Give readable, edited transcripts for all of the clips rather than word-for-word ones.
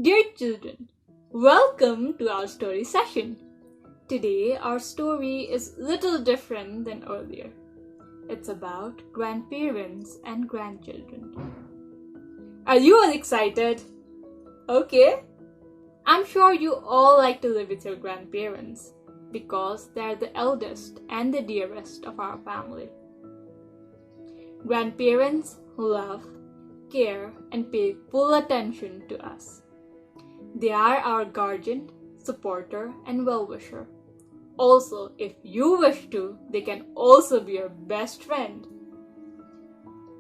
Dear children, welcome to our story session. Today our story is little different than earlier. It's about grandparents and grandchildren. Are you all excited? Okay. I'm sure you all like to live with your grandparents because they're the eldest and the dearest of our family. Grandparents who love, care, and pay full attention to us. They are our guardian, supporter, and well-wisher. Also, if you wish to, they can also be your best friend.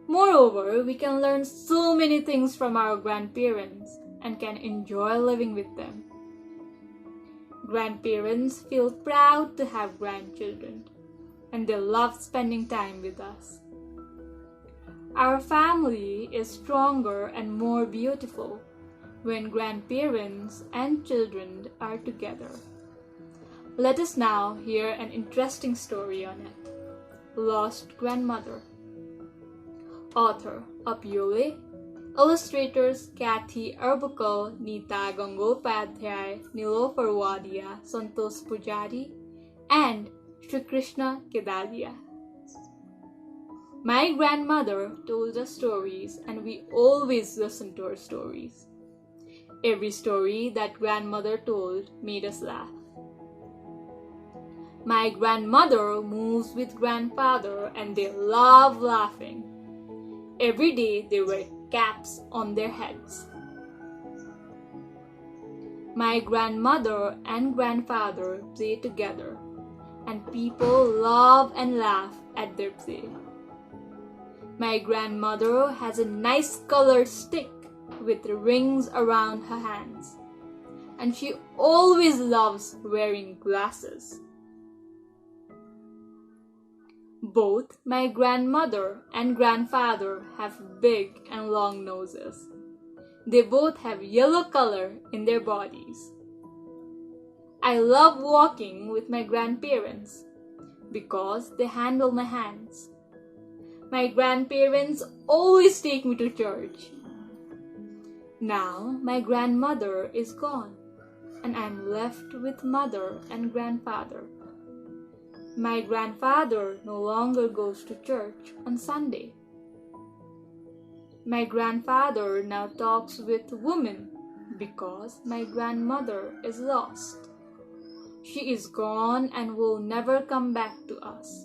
Moreover, we can learn so many things from our grandparents and can enjoy living with them. Grandparents feel proud to have grandchildren, and they love spending time with us. Our family is stronger and more beautiful when grandparents and children are together. Let us now hear an interesting story on it. Lost Grandmother. Author Apio, illustrators Katha4Nepal, Arbuckle, Neeta, Gangopadhya, Niloufer, Wadia, Santosh, Pujari, and Srikrishna, Kedilaya. My grandmother told us stories and we always listened to her stories. Every story that grandmother told made us laugh. My grandmother moves with grandfather and they love laughing. Every day they wear caps on their heads. My grandmother and grandfather play together and people love and laugh at their play. My grandmother has a nice colored stick with rings around her hands, and she always loves wearing glasses. Both my grandmother and grandfather have big and long noses. They both have yellow color in their bodies. I love walking with my grandparents because they handle my hands. My grandparents always take me to church. Now my grandmother is gone and I'm left with mother and grandfather. My grandfather no longer goes to church on Sunday. My grandfather now talks with women because my grandmother is lost. She is gone and will never come back to us.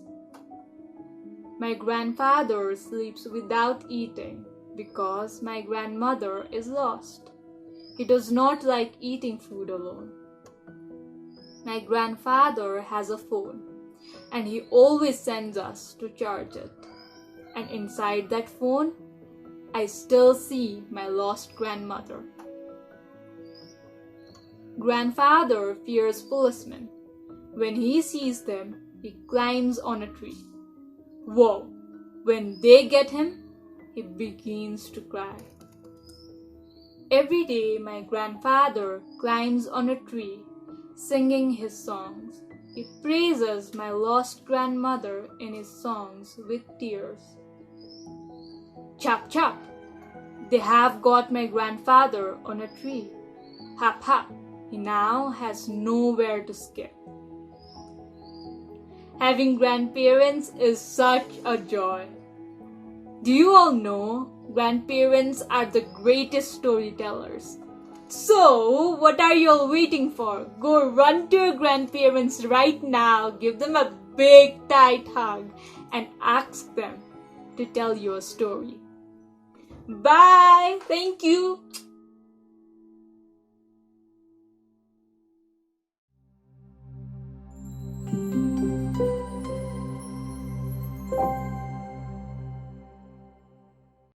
My grandfather sleeps without eating because my grandmother is lost. He does not like eating food alone. My grandfather has a phone and he always sends us to charge it. And inside that phone, I still see my lost grandmother. Grandfather fears policemen. When he sees them, he climbs on a tree. Whoa! When they get him, he begins to cry. Every day my grandfather climbs on a tree, singing his songs. He praises my lost grandmother in his songs with tears. Chop chop! They have got my grandfather on a tree. Hop hop! He now has nowhere to skip. Having grandparents is such a joy. Do you all know grandparents are the greatest storytellers? So, what are you all waiting for? Go run to your grandparents right now, give them a big tight hug and ask them to tell you a story. Bye! Thank you!